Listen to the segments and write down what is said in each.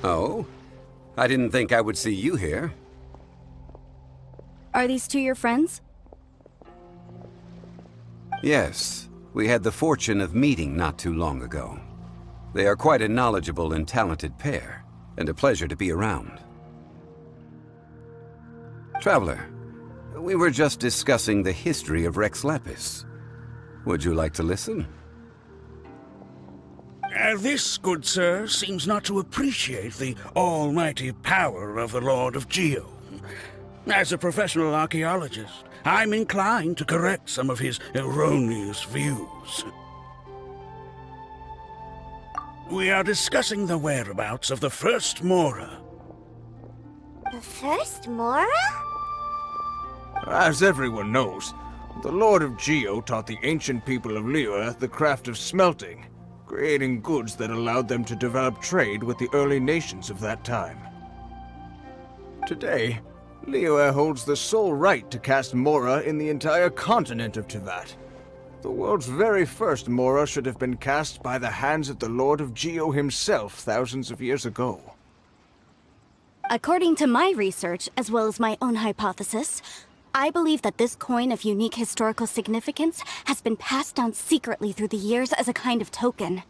Oh? I didn't think I would see you here. Are these two your friends? Yes. We had the fortune of meeting not too long ago. They are quite a knowledgeable and talented pair, and a pleasure to be around. Traveler, we were just discussing the history of Rex Lapis. Would you like to listen? This, good sir, seems not to appreciate the almighty power of the Lord of Geo. As a professional archaeologist, I'm inclined to correct some of his erroneous views. We are discussing the whereabouts of the first Mora. The first Mora? As everyone knows, the Lord of Geo taught the ancient people of Liyue the craft of smelting, creating goods that allowed them to develop trade with the early nations of that time. Today, Liyue holds the sole right to cast Mora in the entire continent of Teyvat. The world's very first Mora should have been cast by the hands of the Lord of Geo himself thousands of years ago. According to my research, as well as my own hypothesis, I believe that this coin of unique historical significance has been passed down secretly through the years as a kind of token.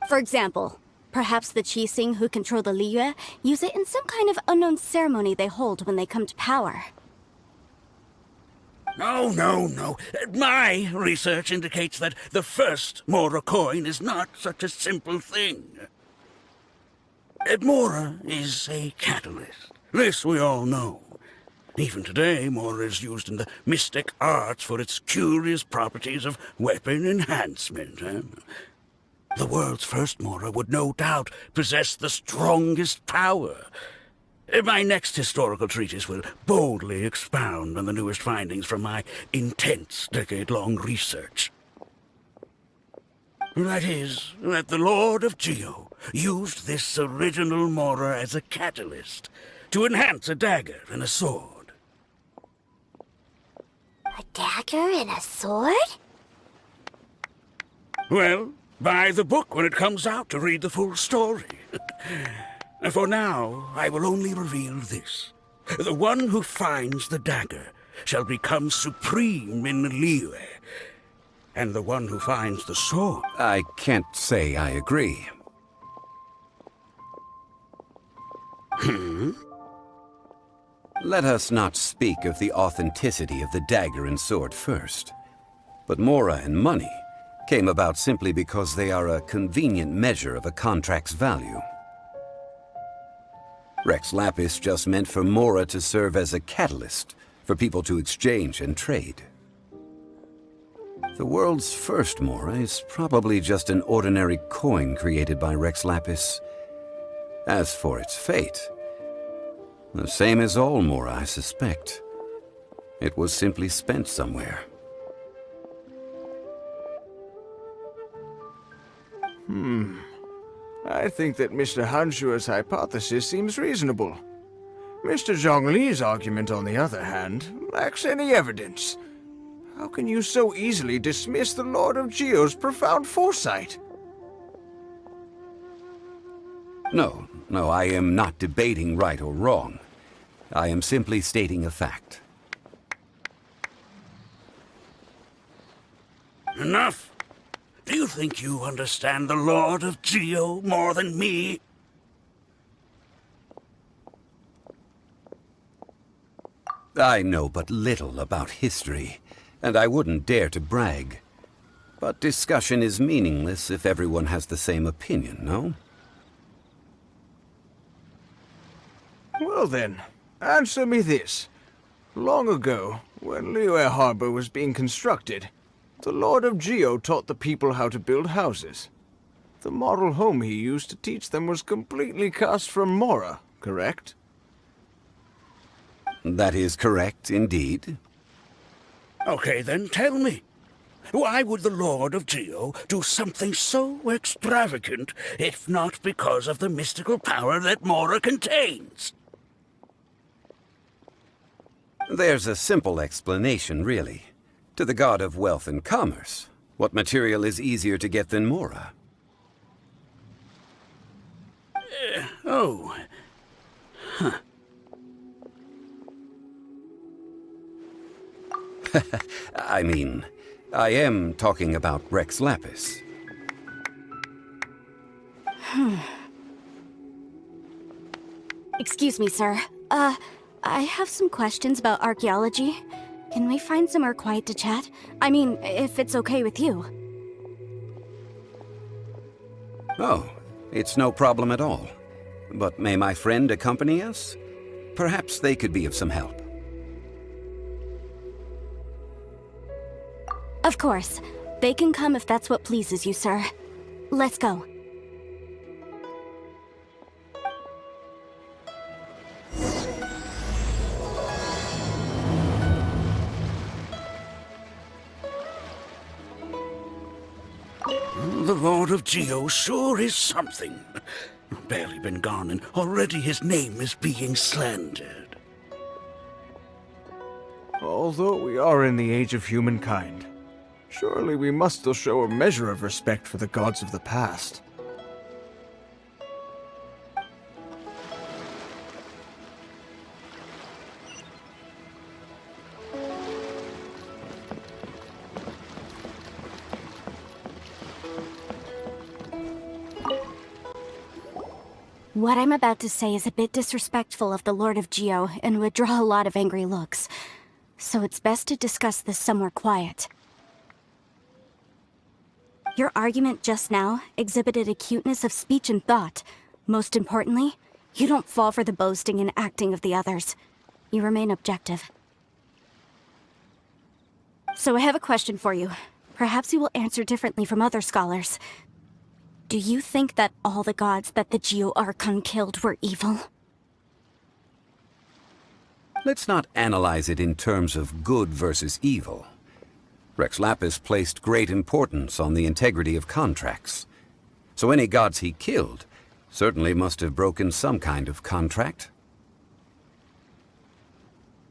For example, perhaps the Qixing who control the Liyue use it in some kind of unknown ceremony they hold when they come to power. No. My research indicates that the first Mora coin is not such a simple thing. Mora is a catalyst. This we all know. Even today, Mora is used in the mystic arts for its curious properties of weapon enhancement. The world's first Mora would no doubt possess the strongest power. My next historical treatise will boldly expound on the newest findings from my intense decade-long research. That is, that the Lord of Geo used this original Mora as a catalyst to enhance a dagger and a sword. A dagger and a sword? Well, buy the book when it comes out to read the full story. For now, I will only reveal this. The one who finds the dagger shall become supreme in Liyue, and the one who finds the sword... I can't say I agree. Let us not speak of the authenticity of the dagger and sword first. But Mora and money came about simply because they are a convenient measure of a contract's value. Rex Lapis just meant for Mora to serve as a catalyst for people to exchange and trade. The world's first Mora is probably just an ordinary coin created by Rex Lapis. As for its fate, the same as all Mora, I suspect. It was simply spent somewhere. I think that Mr. Hanshua's hypothesis seems reasonable. Mr. Zhong Li's argument, on the other hand, lacks any evidence. How can you so easily dismiss the Lord of Geo's profound foresight? No, I am not debating right or wrong. I am simply stating a fact. Enough! Do you think you understand the Lord of Geo more than me? I know but little about history, and I wouldn't dare to brag. But discussion is meaningless if everyone has the same opinion, no? Well then, answer me this. Long ago, when Liyue Harbor was being constructed, the Lord of Geo taught the people how to build houses. The model home he used to teach them was completely cast from Mora, correct? That is correct, indeed. Okay, then tell me. Why would the Lord of Geo do something so extravagant, if not because of the mystical power that Mora contains? There's a simple explanation, really. To the god of wealth and commerce, what material is easier to get than Mora? Oh. Huh. I mean, I am talking about Rex Lapis. Excuse me, sir. I have some questions about archaeology. Can we find somewhere quiet to chat? I mean, if it's okay with you. Oh, it's no problem at all. But may my friend accompany us? Perhaps they could be of some help. Of course. They can come if that's what pleases you, sir. Let's go. The Lord of Geo sure is something. Barely been gone, and already his name is being slandered. Although we are in the age of humankind, surely we must still show a measure of respect for the gods of the past. What I'm about to say is a bit disrespectful of the Lord of Geo and would draw a lot of angry looks. So it's best to discuss this somewhere quiet. Your argument just now exhibited acuteness of speech and thought. Most importantly, you don't fall for the boasting and acting of the others. You remain objective. So I have a question for you. Perhaps you will answer differently from other scholars. Do you think that all the gods that the Geo Archon killed were evil? Let's not analyze it in terms of good versus evil. Rex Lapis placed great importance on the integrity of contracts. So any gods he killed certainly must have broken some kind of contract.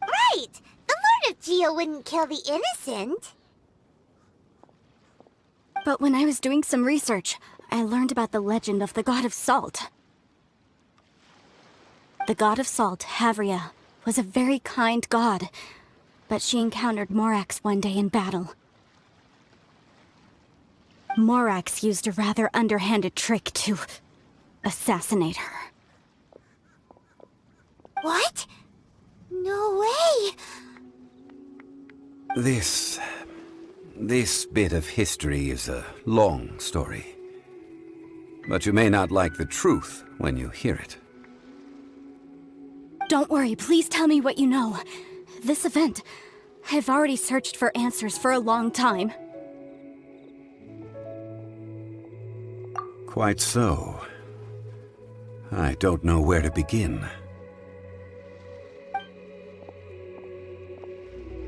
Right! The Lord of Geo wouldn't kill the innocent. But when I was doing some research, I learned about the legend of the god of salt. The god of salt, Havria, was a very kind god, but she encountered Morax one day in battle. Morax used a rather underhanded trick to assassinate her. What? No way! This bit of history is a long story. But you may not like the truth when you hear it. Don't worry, please tell me what you know. This event, I've already searched for answers for a long time. Quite so. I don't know where to begin.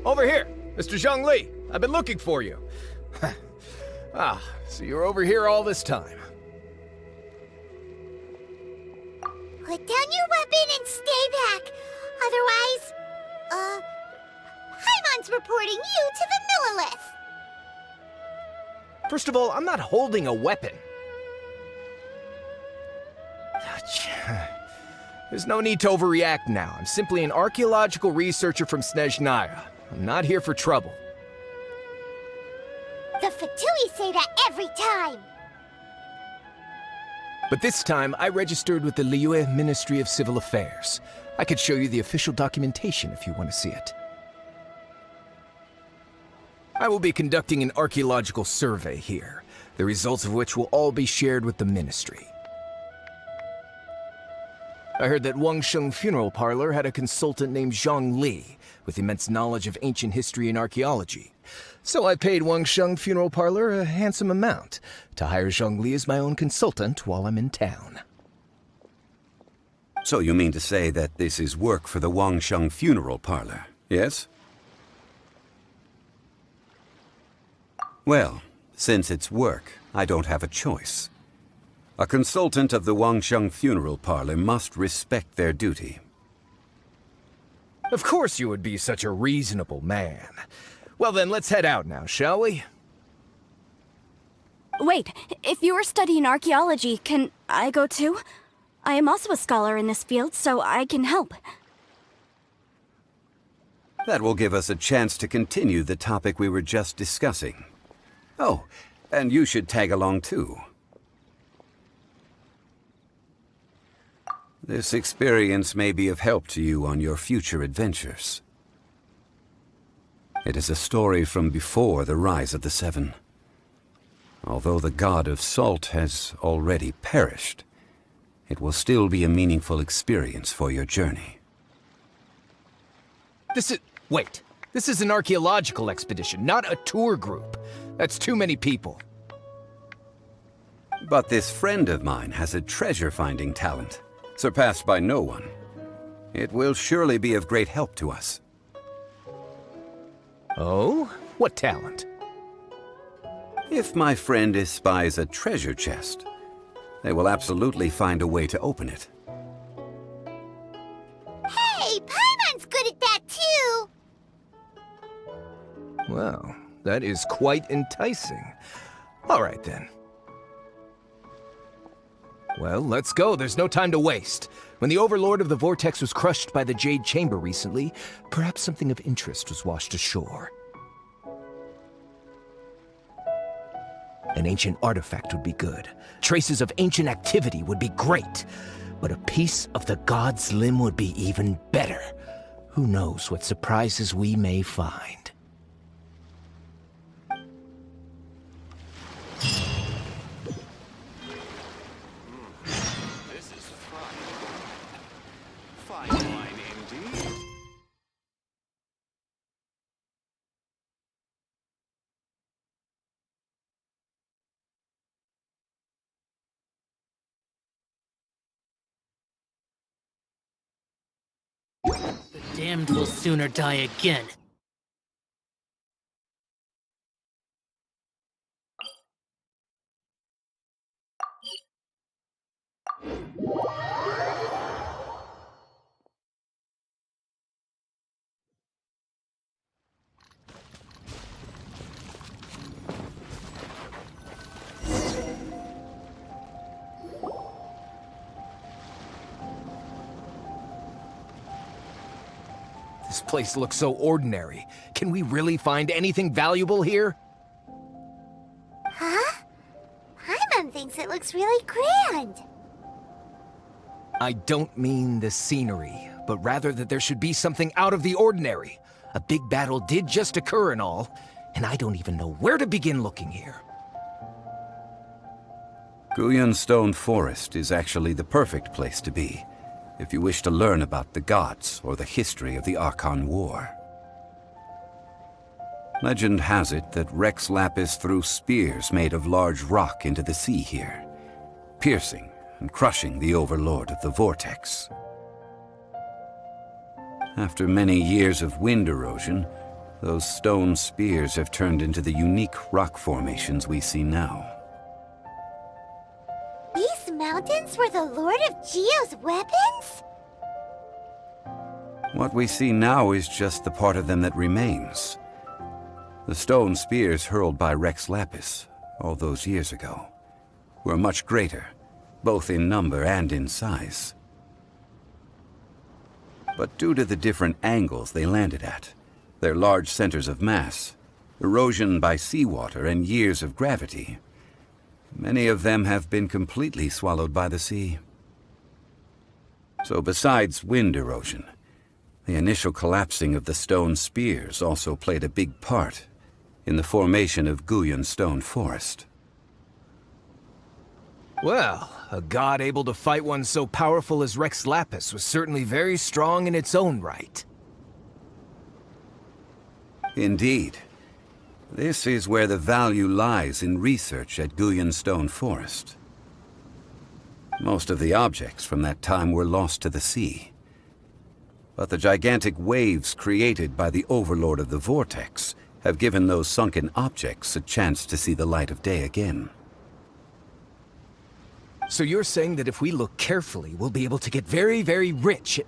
Over here, Mr. Chžun Li. I've been looking for you. So you're over here all this time. Put down your weapon and stay back. Otherwise, Paimon's reporting you to the Millilith. First of all, I'm not holding a weapon. There's no need to overreact now. I'm simply an archaeological researcher from Snezhnaya. I'm not here for trouble. The Fatui say that every time. But this time, I registered with the Liyue Ministry of Civil Affairs. I could show you the official documentation if you want to see it. I will be conducting an archaeological survey here, the results of which will all be shared with the ministry. I heard that Wangsheng Funeral Parlor had a consultant named Chžun Li, with immense knowledge of ancient history and archaeology. So I paid Wangsheng Funeral Parlor a handsome amount to hire Chžun Li as my own consultant while I'm in town. So you mean to say that this is work for the Wangsheng Funeral Parlor, yes? Well, since it's work, I don't have a choice. A consultant of the Wangsheng Funeral Parlor must respect their duty. Of course you would be such a reasonable man. Well then, let's head out now, shall we? Wait, if you were studying archaeology, can I go too? I am also a scholar in this field, so I can help. That will give us a chance to continue the topic we were just discussing. Oh, and you should tag along too. This experience may be of help to you on your future adventures. It is a story from before the rise of the Seven. Although the god of salt has already perished, it will still be a meaningful experience for your journey. Wait. This is an archaeological expedition, not a tour group. That's too many people. But this friend of mine has a treasure-finding talent, surpassed by no one. It will surely be of great help to us. Oh? What talent? If my friend espies a treasure chest, they will absolutely find a way to open it. Hey, Paimon's good at that too! Well, that is quite enticing. All right, then. Well, let's go. There's no time to waste. When the Overlord of the Vortex was crushed by the Jade Chamber recently, perhaps something of interest was washed ashore. An ancient artifact would be good. Traces of ancient activity would be great. But a piece of the god's limb would be even better. Who knows what surprises we may find. This is fine. Fine wine indeed. The damned will sooner die again. This place looks so ordinary. Can we really find anything valuable here? Huh? Paimon thinks it looks really grand. I don't mean the scenery, but rather that there should be something out of the ordinary. A big battle did just occur and all, and I don't even know where to begin looking here. Guyan Stone Forest is actually the perfect place to be, if you wish to learn about the gods or the history of the Archon War. Legend has it that Rex Lapis threw spears made of large rock into the sea here, piercing and crushing the Overlord of the Vortex. After many years of wind erosion, those stone spears have turned into the unique rock formations we see now. These mountains were the Lord of Geo's weapons? What we see now is just the part of them that remains. The stone spears hurled by Rex Lapis all those years ago were much greater, both in number and in size. But due to the different angles they landed at, their large centers of mass, erosion by seawater, and years of gravity, many of them have been completely swallowed by the sea. So besides wind erosion, the initial collapsing of the stone spears also played a big part in the formation of Guyan Stone Forest. Well, a god able to fight one so powerful as Rex Lapis was certainly very strong in its own right. Indeed. This is where the value lies in research at Guyan Stone Forest. Most of the objects from that time were lost to the sea. But the gigantic waves created by the Overlord of the Vortex have given those sunken objects a chance to see the light of day again. So you're saying that if we look carefully, we'll be able to get very, very rich.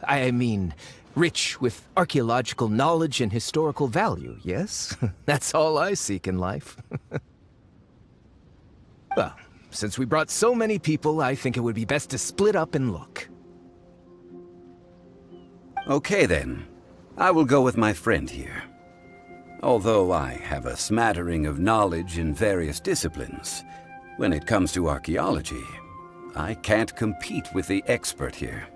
I mean, rich with archaeological knowledge and historical value, yes? That's all I seek in life. Well, Since we brought so many people, I think it would be best to split up and look. Okay then. I will go with my friend here. Although I have a smattering of knowledge in various disciplines, when it comes to archaeology, I can't compete with the expert here.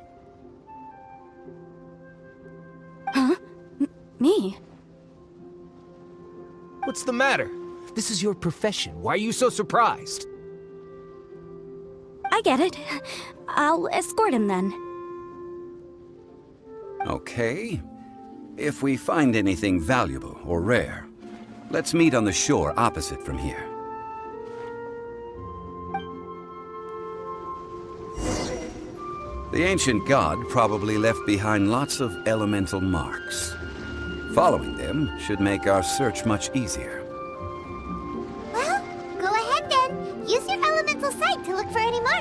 Huh? Me? What's the matter? This is your profession. Why are you so surprised? I get it. I'll escort him then. Okay. If we find anything valuable or rare, let's meet on the shore opposite from here. The ancient god probably left behind lots of elemental marks. Following them should make our search much easier. Well, go ahead then. Use your elemental sight to look for any marks.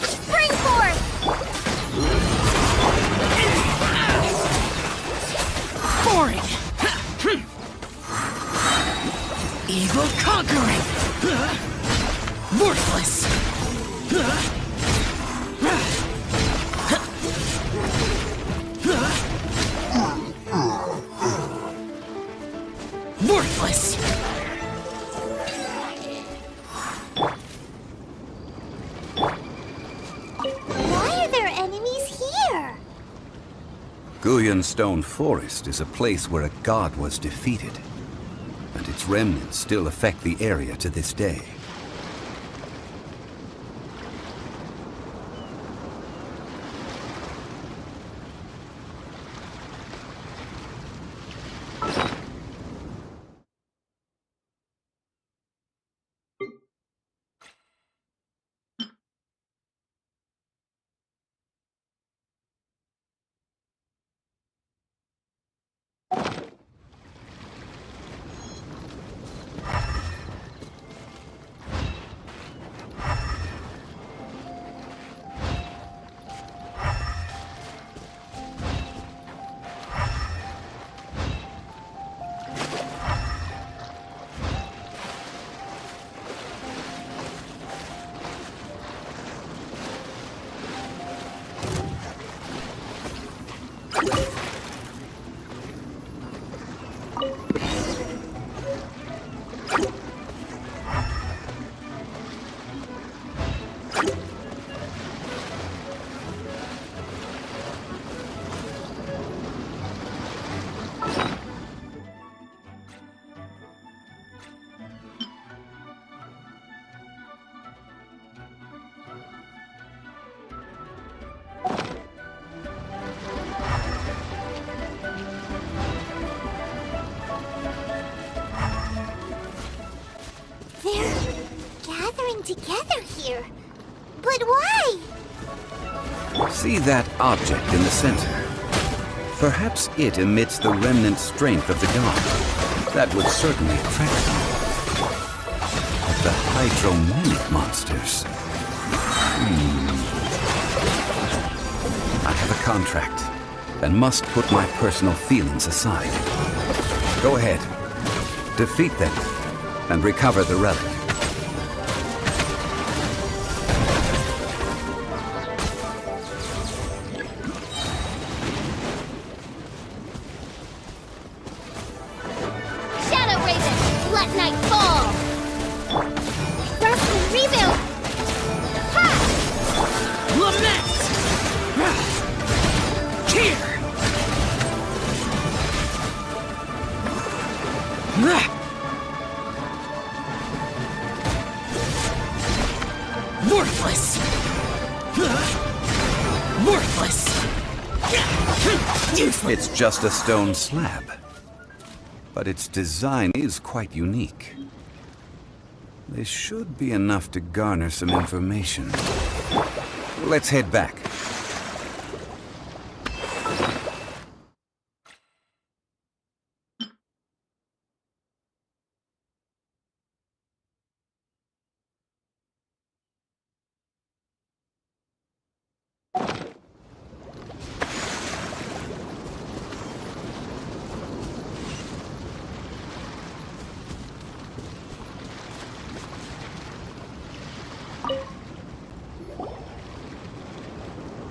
Spring forth! Boring! Evil conquering! Worthless! Worthless! Why are there enemies here? Guyan Stone Forest is a place where a god was defeated, and its remnants still affect the area to this day. They're gathering together here. But why? See that object in the center? Perhaps it emits the remnant strength of the god. That would certainly attract them. But the hydromanic monsters... I have a contract, and must put my personal feelings aside. Go ahead. Defeat them, and recover the relic. Shadow Raven, let night fall! Rust and rebuild! Ha! Lament! Here! It's just a stone slab, but its design is quite unique. This should be enough to garner some information. Let's head back.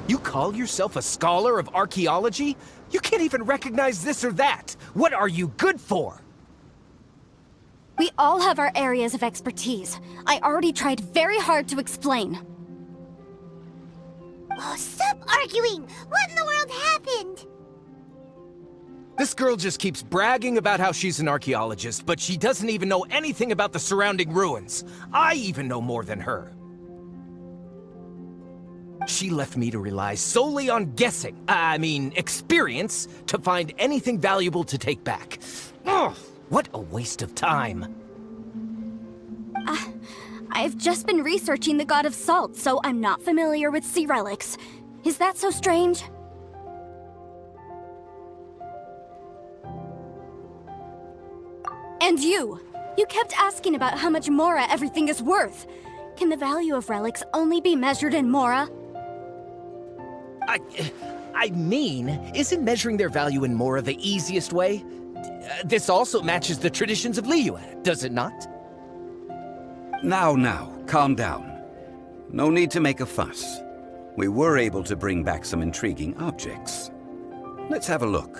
You call yourself a scholar of archaeology? You can't even recognize this or that! What are you good for? We all have our areas of expertise. I already tried very hard to explain. Oh, stop arguing! What in the world happened? This girl just keeps bragging about how she's an archaeologist, but she doesn't even know anything about the surrounding ruins. I even know more than her. She left me to rely solely on guessing, experience, to find anything valuable to take back. Ugh, what a waste of time. I've just been researching the God of Salt, so I'm not familiar with sea relics. Is that so strange? And you kept asking about how much Mora everything is worth. Can the value of relics only be measured in Mora? Isn't measuring their value in Mora the easiest way? This also matches the traditions of Liyue, does it not? Now, calm down. No need to make a fuss. We were able to bring back some intriguing objects. Let's have a look.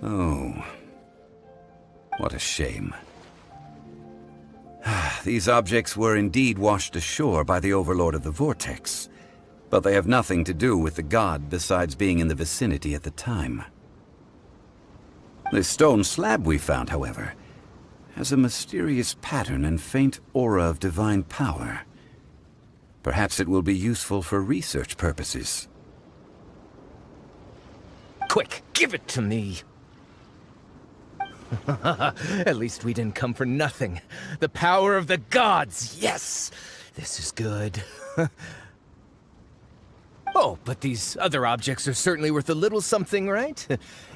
Oh, what a shame. These objects were indeed washed ashore by the Overlord of the Vortex, but they have nothing to do with the god besides being in the vicinity at the time. This stone slab we found, however, has a mysterious pattern and faint aura of divine power. Perhaps it will be useful for research purposes. Quick, give it to me! At least we didn't come for nothing. The power of the gods, yes! This is good. Oh, but these other objects are certainly worth a little something, right?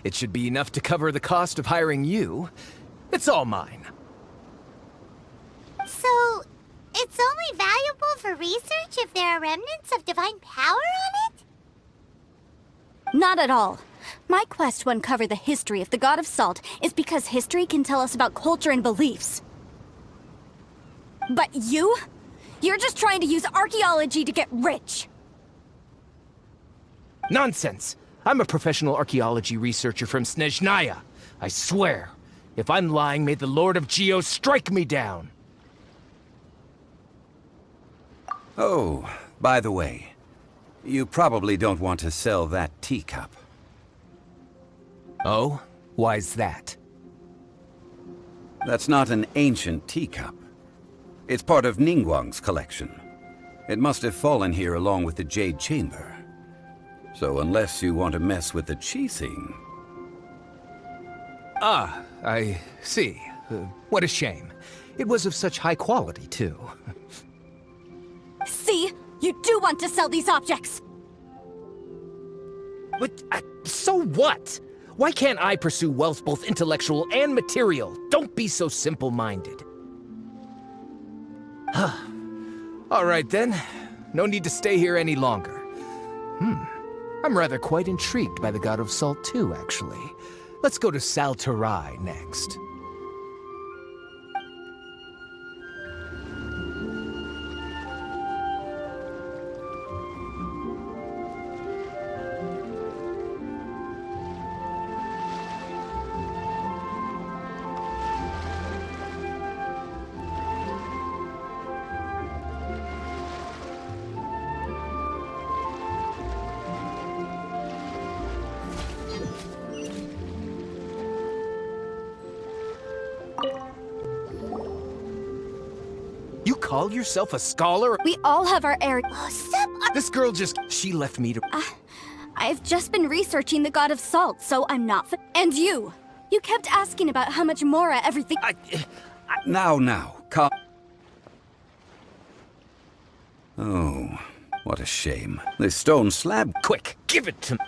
It should be enough to cover the cost of hiring you. It's all mine. So, it's only valuable for research if there are remnants of divine power on it? Not at all. My quest to uncover the history of the God of Salt is because history can tell us about culture and beliefs. But you're just trying to use archaeology to get rich. Nonsense! I'm a professional archaeology researcher from Snezhnaya. I swear, if I'm lying, may the Lord of Geo strike me down. Oh, by the way, you probably don't want to sell that teacup. Oh? Why's that? That's not an ancient teacup. It's part of Ningguang's collection. It must have fallen here along with the Jade Chamber. So unless you want to mess with the Qixing... Ah, I see. What a shame. It was of such high quality, too. See? You do want to sell these objects! But, so what? Why can't I pursue wealth both intellectual and material? Don't be so simple-minded. All right, then. No need to stay here any longer. I'm rather quite intrigued by the God of Salt, too, actually. Let's go to Saltarai next. You call yourself a scholar? We all have our area. Oh, stop This girl she left me to... I've just been researching the god of salt, so I'm not And you! You kept asking about how much Mora everything- Now, calm. Oh, what a shame. This stone slab... Quick, give it to me.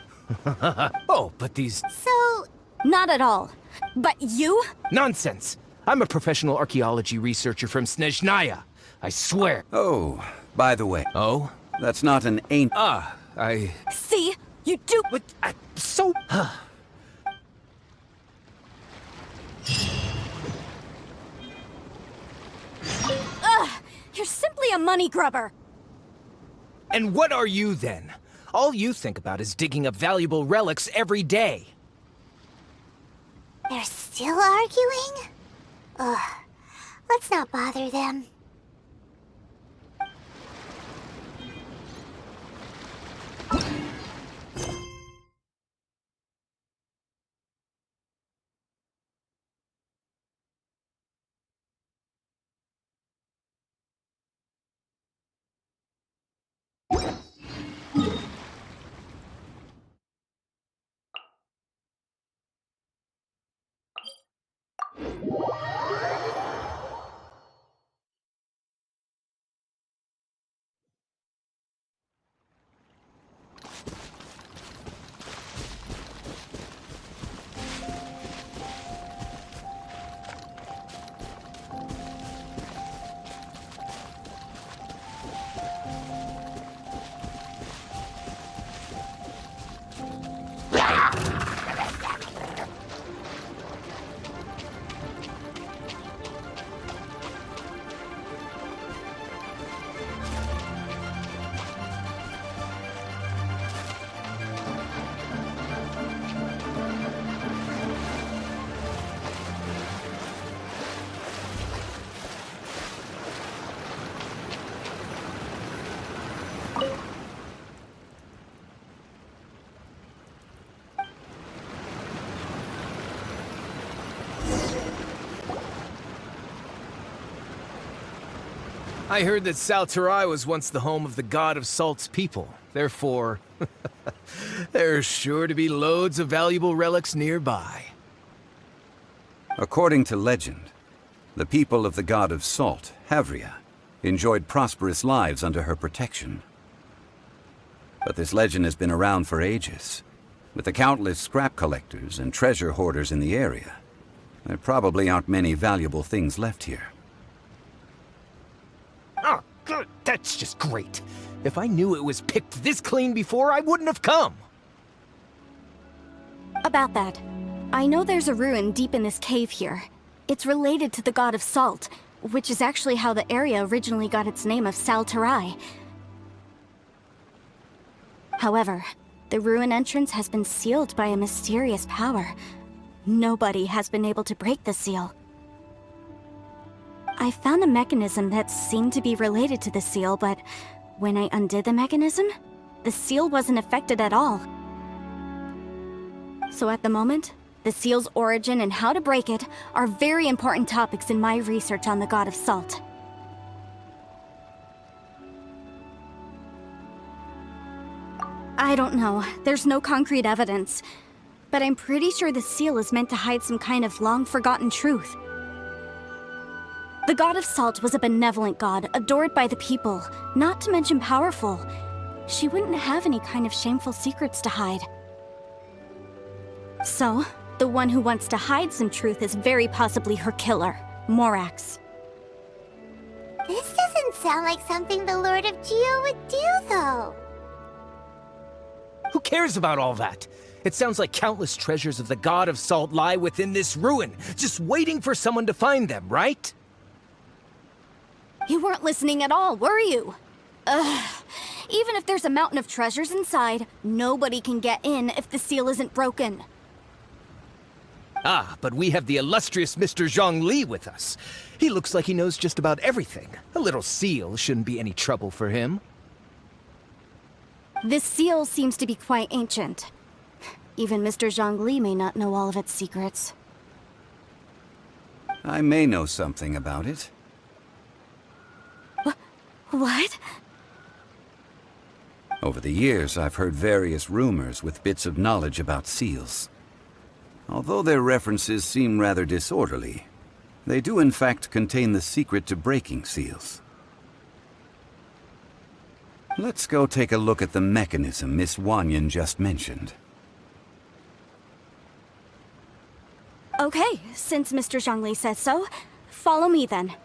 Oh, but these... So, Not at all. But you? Nonsense! I'm a professional archaeology researcher from Snezhnaya. I swear. Oh, by the way, Oh? that's not an ancient... See? You do- But so... You're simply a money grubber. And what are you then? All you think about is digging up valuable relics every day. they're still arguing? Ugh. Let's not bother them. I heard that Salterai was once the home of the god of salt's people. Therefore, there's sure to be loads of valuable relics nearby. According to legend, the people of the god of salt, Havria, enjoyed prosperous lives under her protection. But this legend has been around for ages. With the countless scrap collectors and treasure hoarders in the area, there probably aren't many valuable things left here. Oh, good. That's just great. If I knew it was picked this clean before, I wouldn't have come. About that, I know there's a ruin deep in this cave here. It's related to the god of salt, which is actually how the area originally got its name of Salterai. However, the ruin entrance has been sealed by a mysterious power. Nobody has been able to break the seal. I found a mechanism that seemed to be related to the seal, but when I undid the mechanism, the seal wasn't affected at all. So at the moment, the seal's origin and how to break it are very important topics in my research on the god of salt. I don't know. There's no concrete evidence. But I'm pretty sure the seal is meant to hide some kind of long-forgotten truth. The god of salt was a benevolent god, adored by the people, not to mention powerful. She wouldn't have any kind of shameful secrets to hide. So, the one who wants to hide some truth is very possibly her killer, Morax. This doesn't sound like something the Lord of Geo would do, though. Who cares about all that? It sounds like countless treasures of the god of salt lie within this ruin, just waiting for someone to find them, right? You weren't listening at all, were you? Ugh. Even if there's a mountain of treasures inside, nobody can get in if the seal isn't broken. Ah, but we have the illustrious Mr. Zhang Li with us. He looks like he knows just about everything. A little seal shouldn't be any trouble for him. This seal seems to be quite ancient. Even Mr. Zhang Li may not know all of its secrets. I may know something about it. What? Over the years, I've heard various rumors with bits of knowledge about seals. Although their references seem rather disorderly, they do in fact contain the secret to breaking seals. Let's go take a look at the mechanism Miss Wanyan just mentioned. Okay, since Mr. Zhang Li says so, follow me then.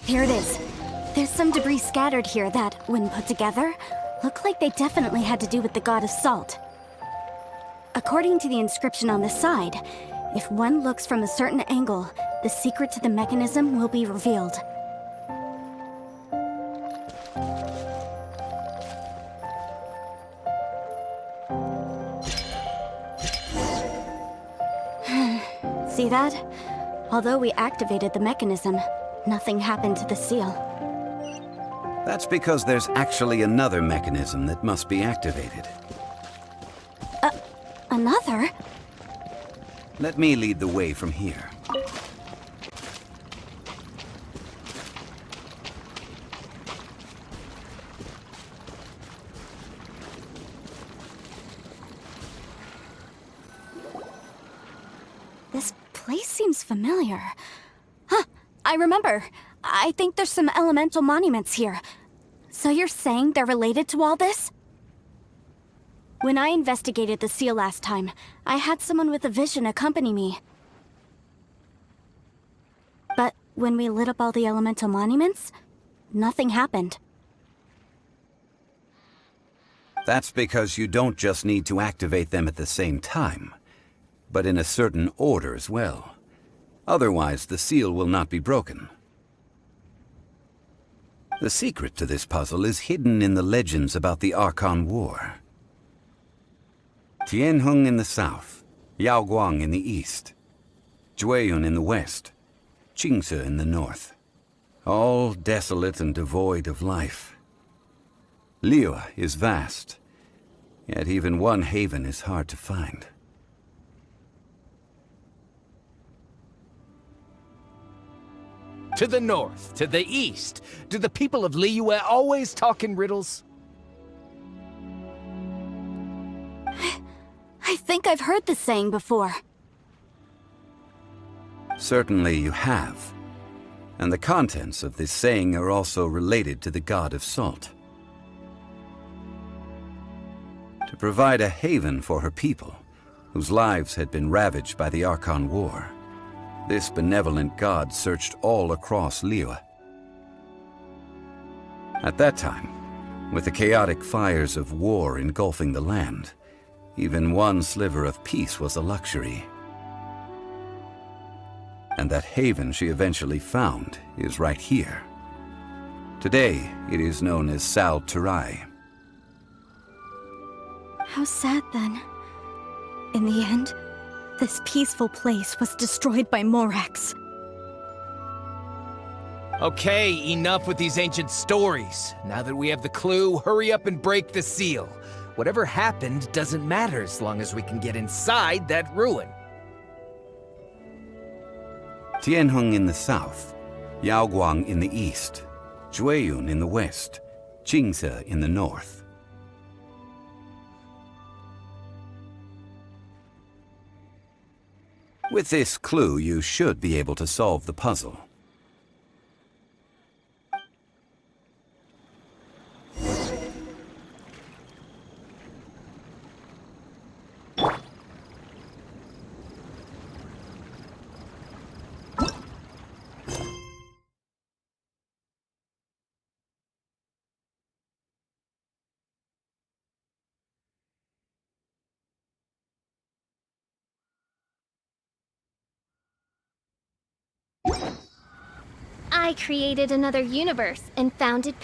Here it is. There's some debris scattered here that, when put together, look like they definitely had to do with the god of salt. According to the inscription on the side, if one looks from a certain angle, the secret to the mechanism will be revealed. See that? Although we activated the mechanism, nothing happened to the seal. That's because there's actually another mechanism that must be activated. Another? Let me lead the way from here. This place seems familiar. Huh, I remember. I think there's some elemental monuments here. So you're saying they're related to all this? When I investigated the seal last time, I had someone with a vision accompany me. But when we lit up all the elemental monuments, nothing happened. That's because you don't just need to activate them at the same time, but in a certain order as well. Otherwise, the seal will not be broken. The secret to this puzzle is hidden in the legends about the Archon War. Tianheng in the south, Yaoguang in the east, Jueyun in the west, Qingce in the north. All desolate and devoid of life. Liyue is vast, yet even one haven is hard to find. To the north, to the east. Do the people of Liyue always talk in riddles? I think I've heard this saying before. Certainly you have. And the contents of this saying are also related to the god of salt. To provide a haven for her people, whose lives had been ravaged by the Archon War, this benevolent god searched all across Liyue. At that time, with the chaotic fires of war engulfing the land, even one sliver of peace was a luxury. And that haven she eventually found is right here. Today, it is known as Sal Turai. How sad then. In the end, this peaceful place was destroyed by Morax. Okay, enough with these ancient stories. Now that we have the clue, hurry up and break the seal. Whatever happened doesn't matter as long as we can get inside that ruin. Tianheng in the south, Yaoguang in the east, Jueyun in the west, Qingce in the north. With this clue, you should be able to solve the puzzle. I created another universe and founded...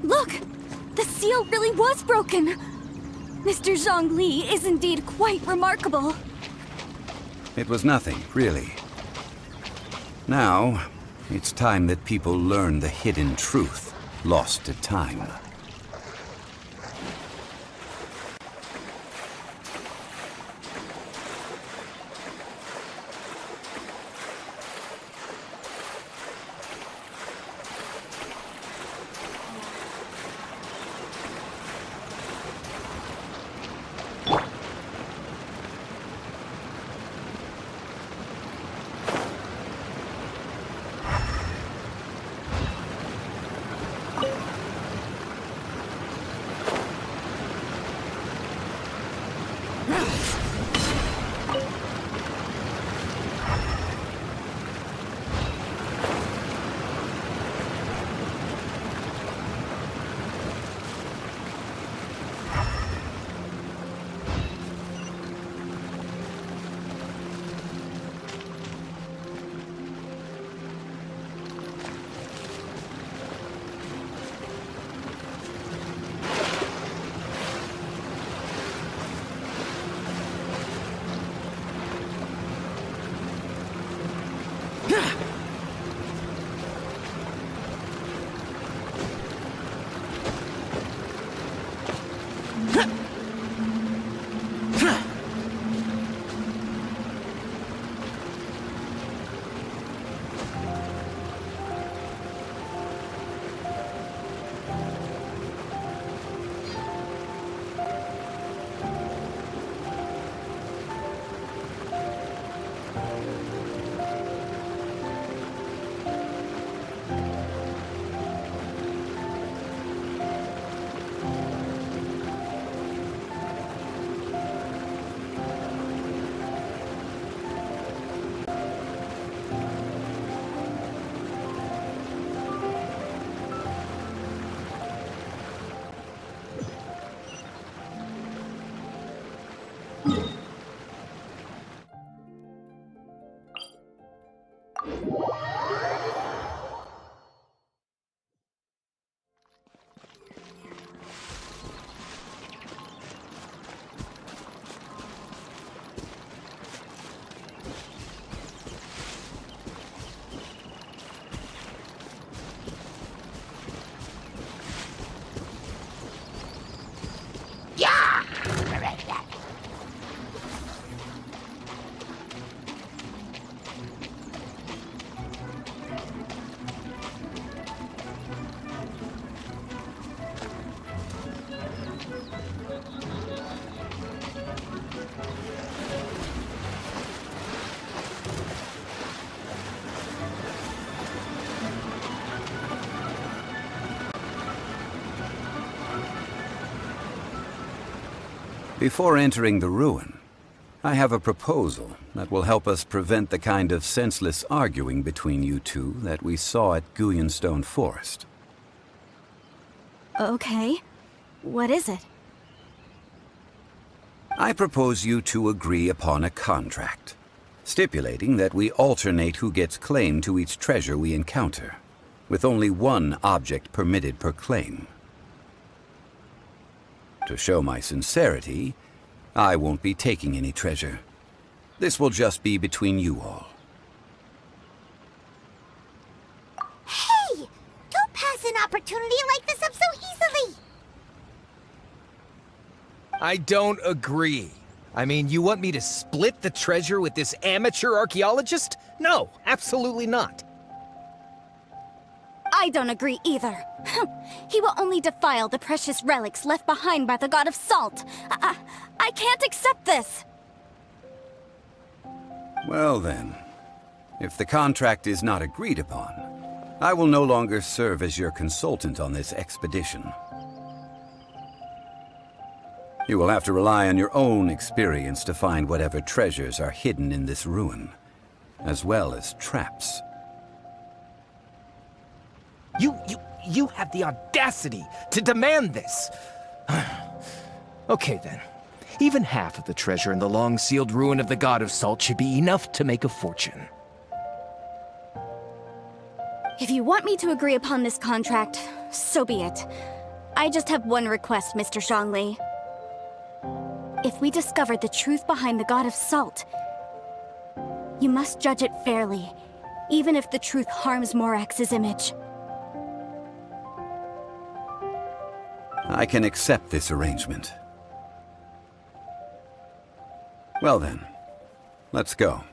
Look! The seal really was broken! Mr. Zhang Li is indeed quite remarkable. It was nothing, really. Now, it's time that people learn the hidden truth, lost to time. Before entering the ruin, I have a proposal that will help us prevent the kind of senseless arguing between you two that we saw at Guyonstone Forest. Okay. What is it? I propose you two agree upon a contract, stipulating that we alternate who gets claim to each treasure we encounter, with only one object permitted per claim. To show my sincerity, I won't be taking any treasure. This will just be between you all. Hey! Don't pass an opportunity like this up so easily! I don't agree. I mean, you want me to split the treasure with this amateur archaeologist? No, absolutely not. I don't agree either. He will only defile the precious relics left behind by the god of salt. I can't accept this! Well then, if the contract is not agreed upon, I will no longer serve as your consultant on this expedition. You will have to rely on your own experience to find whatever treasures are hidden in this ruin, as well as traps. You have the audacity to demand this! Okay then. Even half of the treasure in the long-sealed ruin of the God of Salt should be enough to make a fortune. If you want me to agree upon this contract, so be it. I just have one request, Mr. Zhang Li. If we discover the truth behind the God of Salt, you must judge it fairly, even if the truth harms Morax's image. I can accept this arrangement. Well then, let's go.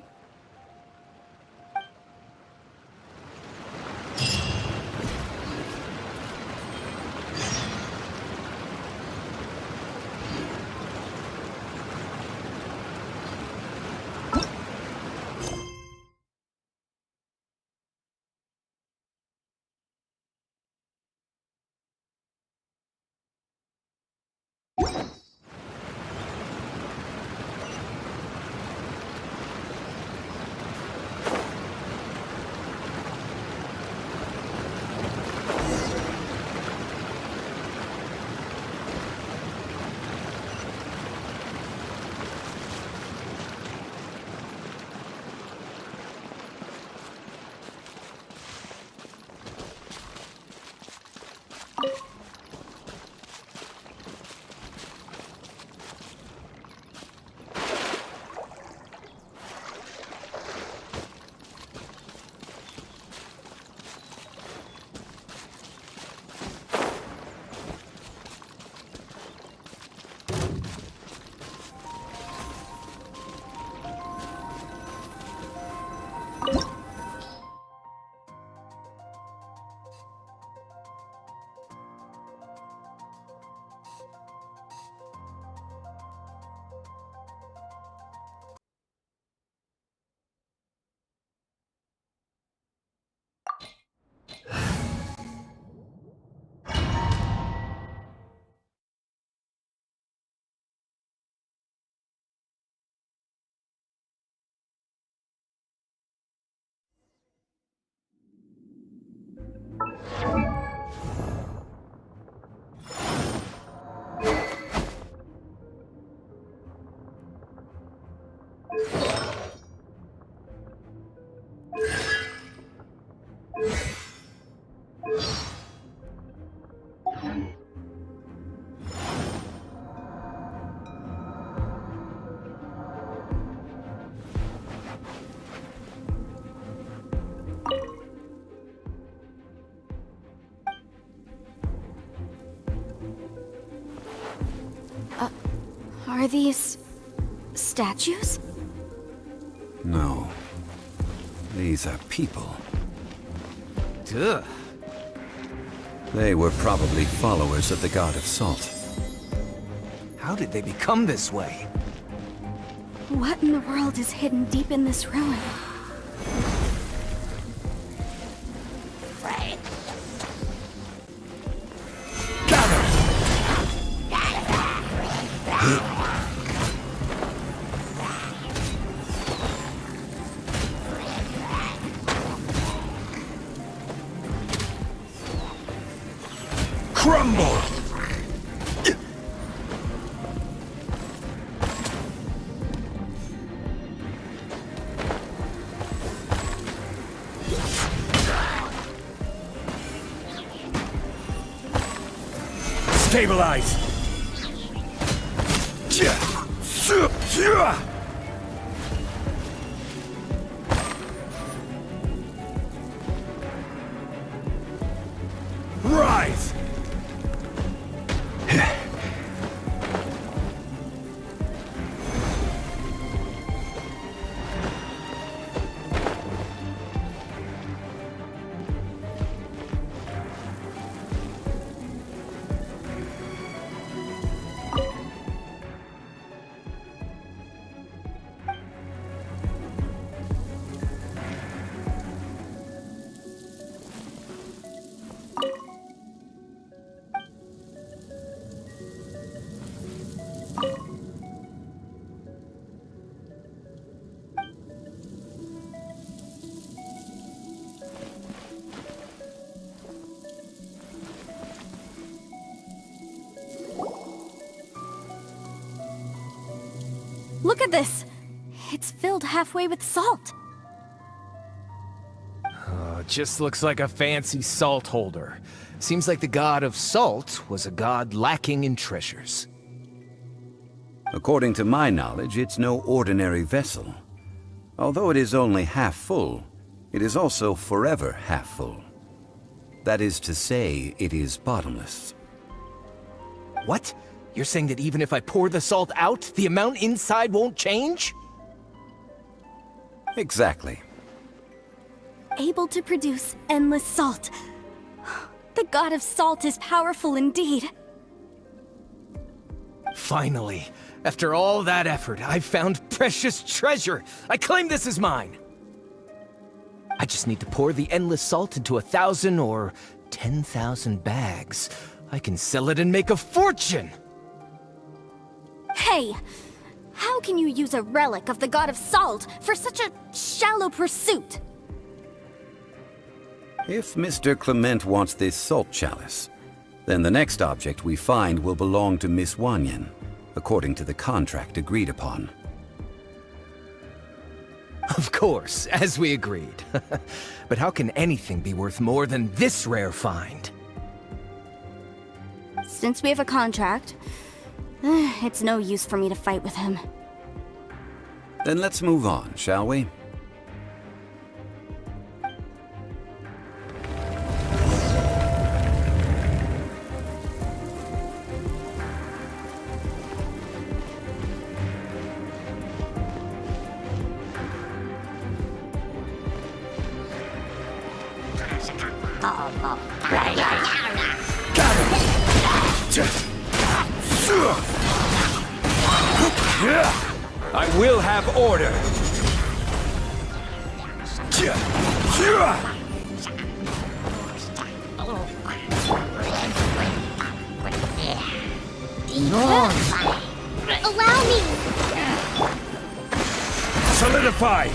Are these statues? No. These are people. Ugh. They were probably followers of the God of Salt. How did they become this way? What in the world is hidden deep in this ruin? Got her! Crumble! Stabilize! Rise! Look at this! It's filled halfway with salt. Oh, it just looks like a fancy salt holder. Seems like the god of salt was a god lacking in treasures. According to my knowledge, it's no ordinary vessel. Although it is only half full, it is also forever half full. That is to say, it is bottomless. What? You're saying that even if I pour the salt out, the amount inside won't change? Exactly. Able to produce endless salt. The god of salt is powerful indeed. Finally, after all that effort, I've found precious treasure. I claim this as mine. I just need to pour the endless salt into 1,000 or 10,000 bags. I can sell it and make a fortune! Hey! How can you use a relic of the god of salt for such a shallow pursuit? If Mr. Clement wants this salt chalice, then the next object we find will belong to Miss Wanyan, according to the contract agreed upon. Of course, as we agreed. But how can anything be worth more than this rare find? Since we have a contract, it's no use for me to fight with him. Then let's move on, shall we? I will have order! Allow me! Solidify!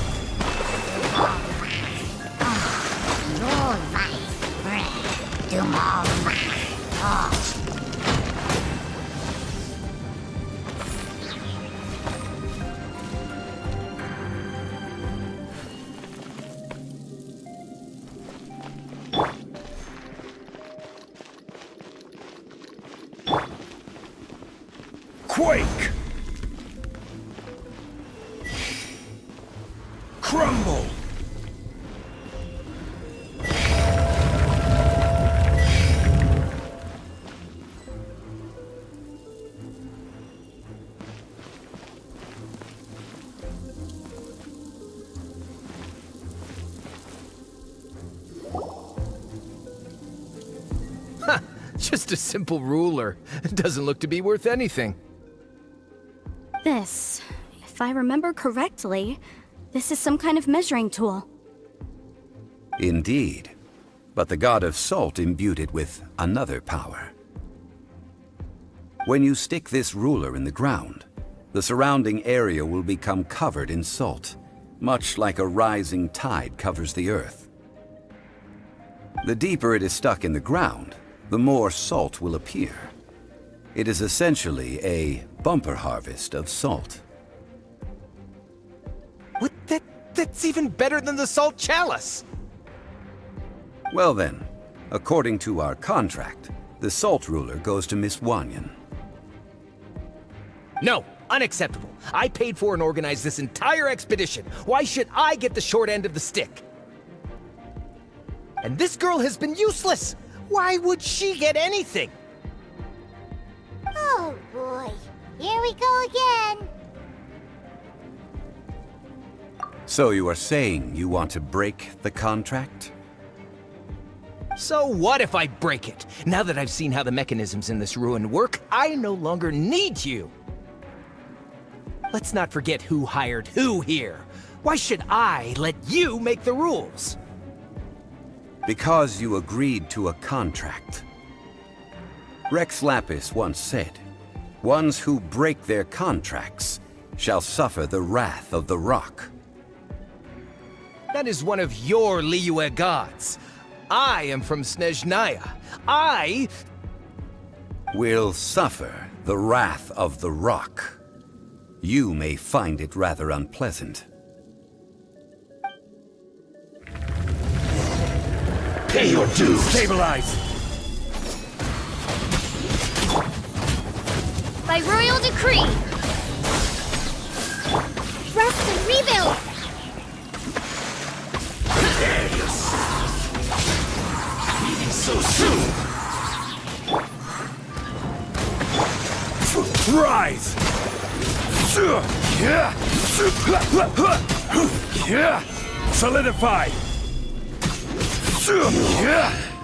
Quake! Crumble! Just a simple ruler. It doesn't look to be worth anything. This, if I remember correctly, this is some kind of measuring tool. Indeed. But the god of salt imbued it with another power. When you stick this ruler in the ground, the surrounding area will become covered in salt, much like a rising tide covers the earth. The deeper it is stuck in the ground, the more salt will appear. It is essentially a bumper harvest of salt. What? That's even better than the salt chalice! Well then, according to our contract, the salt ruler goes to Miss Wanyan. No, unacceptable. I paid for and organized this entire expedition. Why should I get the short end of the stick? And this girl has been useless! Why would she get anything? Oh boy, here we go again. So you are saying you want to break the contract? So what if I break it? Now that I've seen how the mechanisms in this ruin work, I no longer need you! Let's not forget who hired who here. Why should I let you make the rules? Because you agreed to a contract. Rex Lapis once said, "Ones who break their contracts shall suffer the wrath of the rock." That is one of your Liyue gods. I am from Snezhnaya. I will suffer the wrath of the rock. You may find it rather unpleasant. Pay your dues! Stabilize! By royal decree! Rest and rebuild! So soon! Rise! Solidify!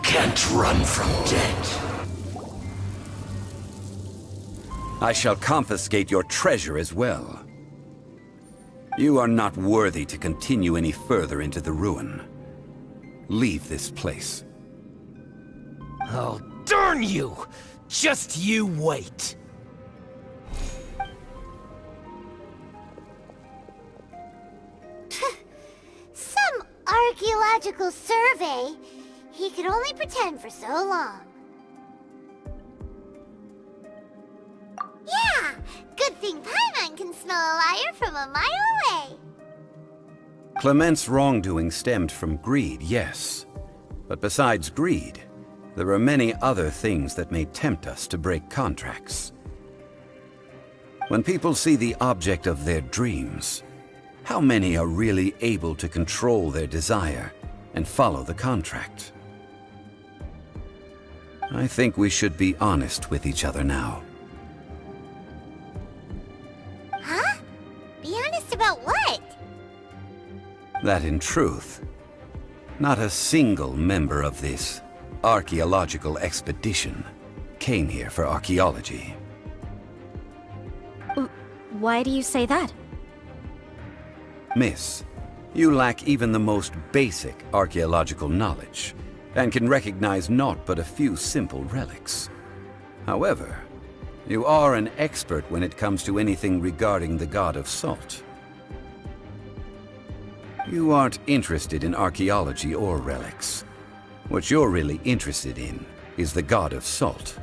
Can't run from death. I shall confiscate your treasure as well. You are not worthy to continue any further into the ruin. Leave this place. Oh, darn you! Just you wait! Some archaeological survey? He could only pretend for so long. Yeah! Good thing Paimon can smell a liar from a mile away! Clement's wrongdoing stemmed from greed, yes. But besides greed, there are many other things that may tempt us to break contracts. When people see the object of their dreams, how many are really able to control their desire and follow the contract? I think we should be honest with each other now. Huh? Be honest about what? That in truth, not a single member of this archaeological expedition came here for archaeology. Why do you say that? Miss, you lack even the most basic archaeological knowledge, and can recognize naught but a few simple relics. However, you are an expert when it comes to anything regarding the god of salt. You aren't interested in archaeology or relics. What you're really interested in is the god of salt.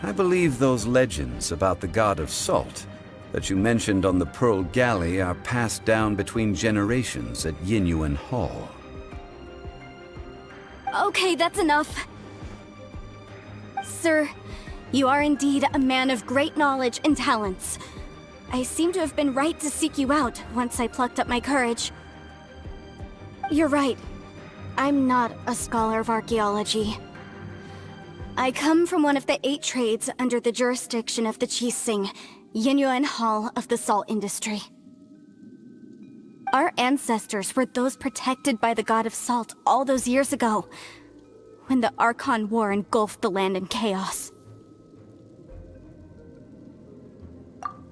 I believe those legends about the god of salt that you mentioned on the Pearl Galley are passed down between generations at Yinyuan Hall. Okay, that's enough. Sir, you are indeed a man of great knowledge and talents. I seem to have been right to seek you out once I plucked up my courage. You're right. I'm not a scholar of archaeology. I come from one of the 8 trades under the jurisdiction of the Qixing, Yinyuan Hall of the salt industry. Our ancestors were those protected by the god of salt all those years ago, when the Archon War engulfed the land in chaos.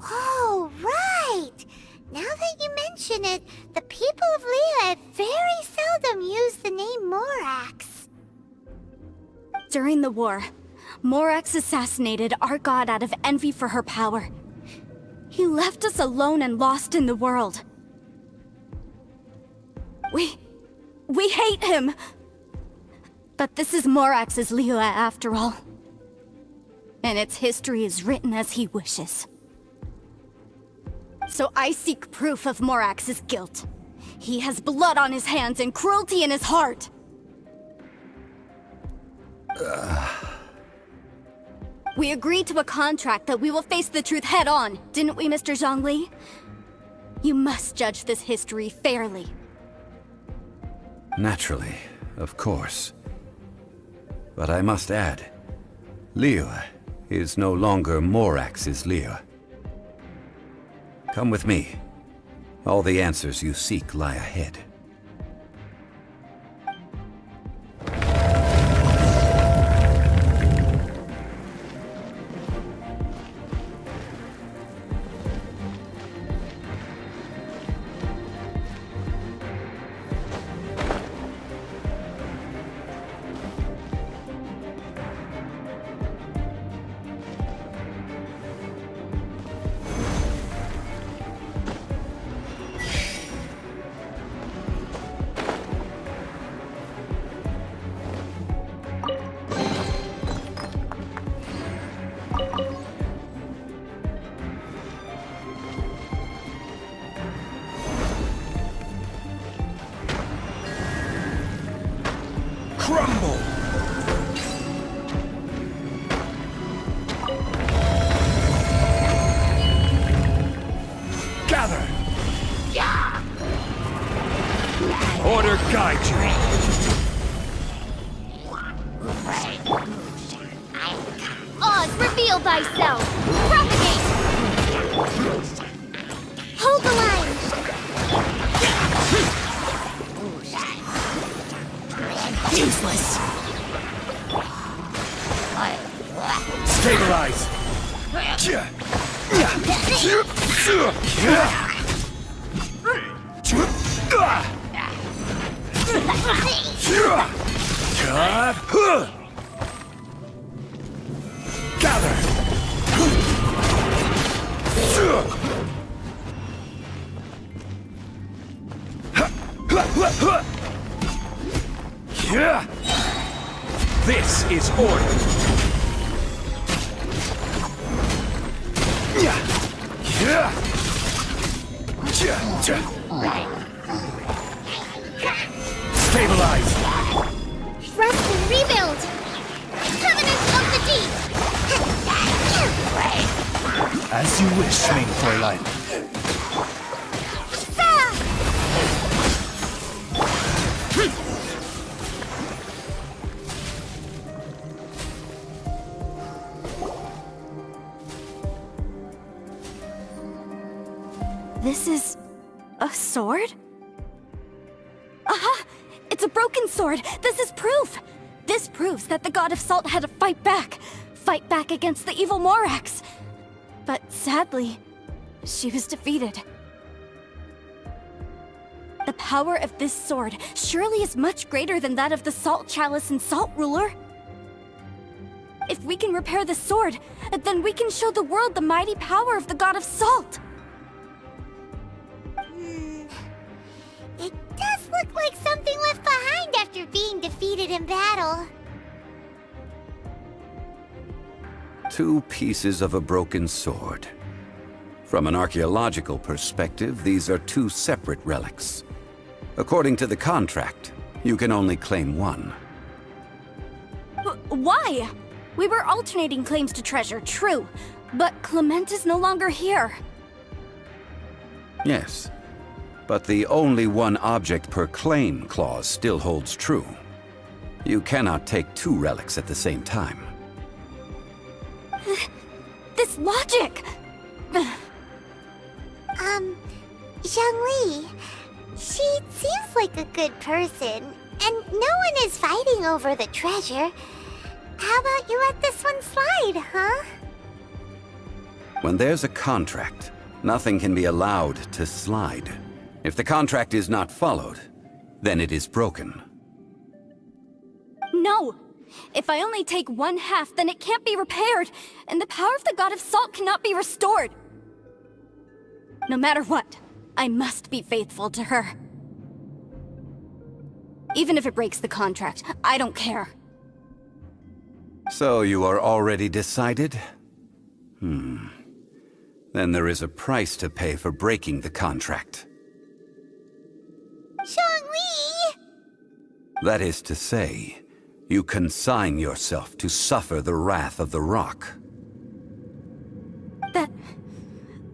Oh, right! Now that you mention it, the people of Liyue very seldom use the name Morax. During the war, Morax assassinated our god out of envy for her power. He left us alone and lost in the world. We hate him! But this is Morax's Liyue after all. And its history is written as he wishes. So I seek proof of Morax's guilt. He has blood on his hands and cruelty in his heart. We agreed to a contract that we will face the truth head-on, didn't we, Mr. Zhang Li? You must judge this history fairly. Naturally, of course. But I must add, Liyue is no longer Morax's Liyue. Come with me. All the answers you seek lie ahead. Crumble! Gather! Order guide you! Oz, reveal thyself! Propagate! Hold the line! Useless. Stabilize! Gather! This is order. Stabilize. Trust and rebuild! Covenant of the Deep! As you wish, mein Fräulein. This is... a sword? Aha! It's a broken sword! This is proof! This proves that the God of Salt had to fight back! Fight back against the evil Morax! But sadly, she was defeated. The power of this sword surely is much greater than that of the Salt Chalice and Salt Ruler. If we can repair the sword, then we can show the world the mighty power of the God of Salt! It does look like something left behind after being defeated in battle. 2 pieces of a broken sword. From an archaeological perspective, these are 2 separate relics. According to the contract, you can only claim one. Why? We were alternating claims to treasure, true. But Clement is no longer here. Yes. But the only one object per claim clause still holds true. You cannot take 2 relics at the same time. This logic! Zhang Li, she seems like a good person, and no one is fighting over the treasure. How about you let this one slide, huh? When there's a contract, nothing can be allowed to slide. If the contract is not followed, then it is broken. No! If I only take 1/2, then it can't be repaired, and the power of the God of Salt cannot be restored. No matter what, I must be faithful to her. Even if it breaks the contract, I don't care. So you are already decided? Then there is a price to pay for breaking the contract. Chžun Li! That is to say, you consign yourself to suffer the wrath of the rock.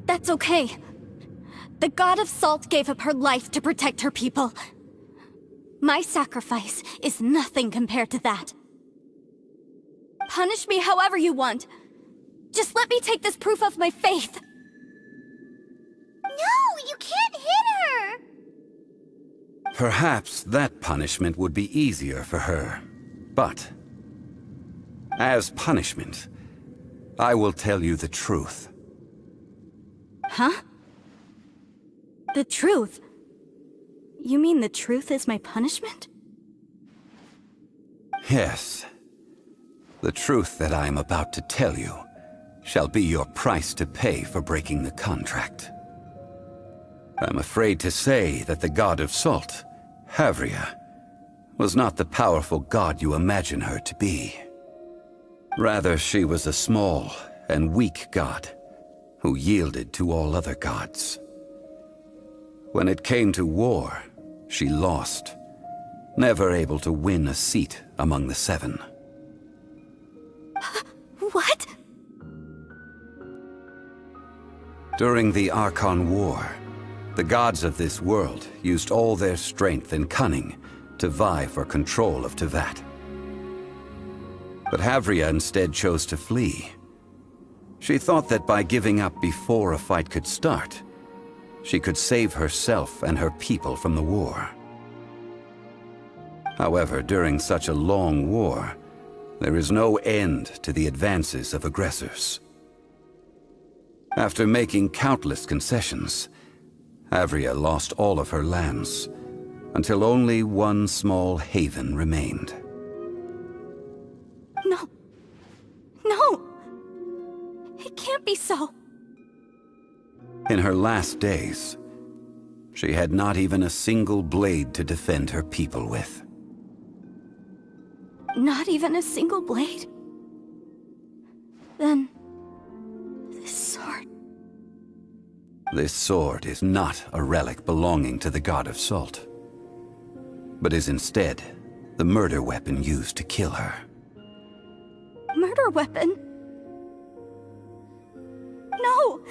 That's okay. The god of salt gave up her life to protect her people. My sacrifice is nothing compared to that. Punish me however you want. Just let me take this proof of my faith. No, you can't hit her! Perhaps that punishment would be easier for her. But, as punishment, I will tell you the truth. Huh? The truth? You mean the truth is my punishment? Yes. The truth that I am about to tell you shall be your price to pay for breaking the contract. I'm afraid to say that the god of salt, Havria, was not the powerful god you imagine her to be. Rather, she was a small and weak god who yielded to all other gods. When it came to war, she lost, never able to win a seat among the seven. What? During the Archon War, the gods of this world used all their strength and cunning to vie for control of Teyvat. But Havria instead chose to flee. She thought that by giving up before a fight could start, she could save herself and her people from the war. However, during such a long war, there is no end to the advances of aggressors. After making countless concessions, Havria lost all of her lands, until only one small haven remained. No. No! It can't be so. In her last days, she had not even a single blade to defend her people with. Not even a single blade? Then... this sword... This sword is not a relic belonging to the god of salt, but is instead the murder weapon used to kill her. Murder weapon? No!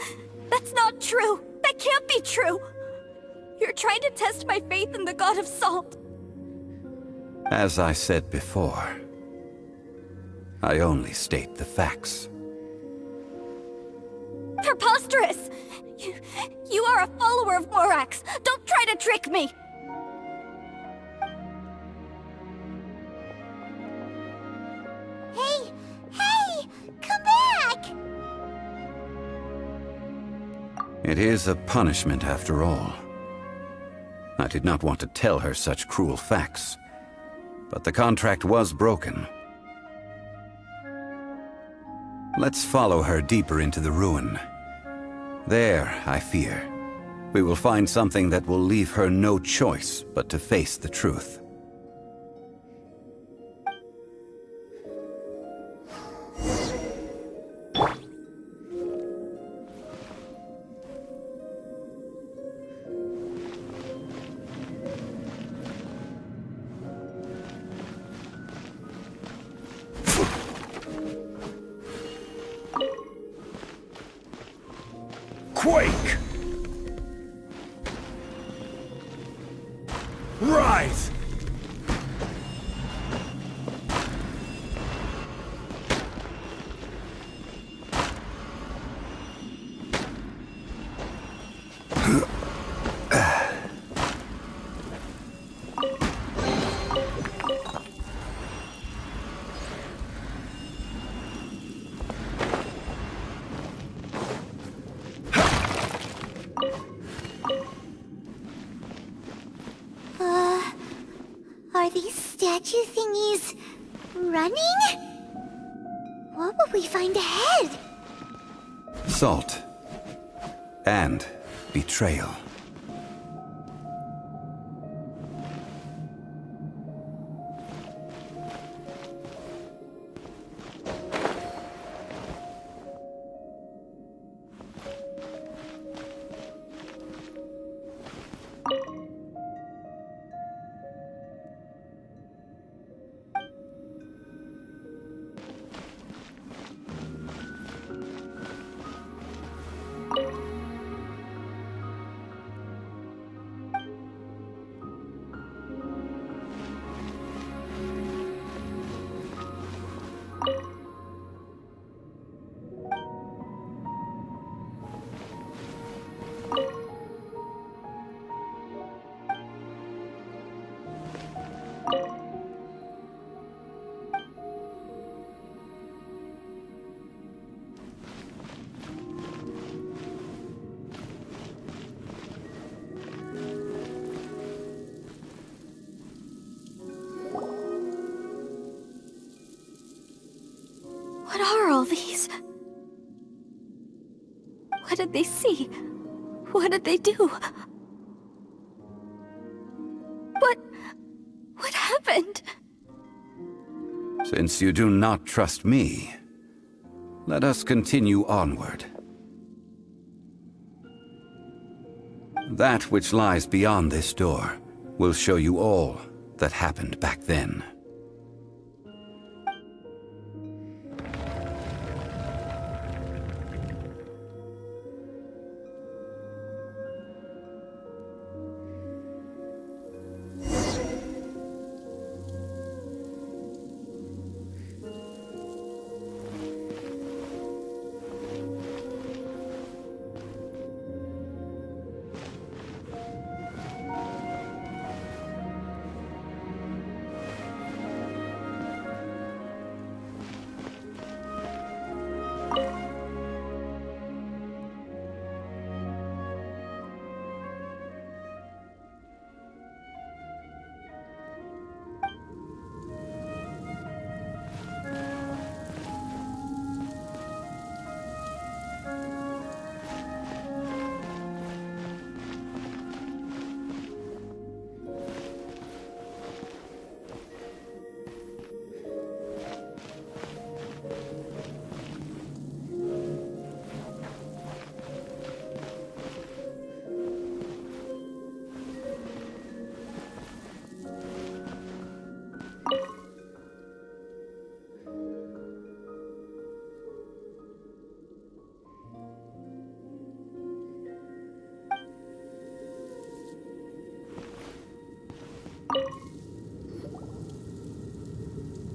That's not true! That can't be true! You're trying to test my faith in the god of salt! As I said before, I only state the facts. Preposterous! You are a follower of Morax! Don't try to trick me! Hey! Hey! Come back! It is a punishment after all. I did not want to tell her such cruel facts, but the contract was broken. Let's follow her deeper into the ruin. There, I fear, we will find something that will leave her no choice but to face the truth. Quake! Rise! Are these statue thingies running? What will we find ahead? Salt. And betrayal. all these? What did they see? What did they do? What happened? Since you do not trust me, let us continue onward. That which lies beyond this door will show you all that happened back then.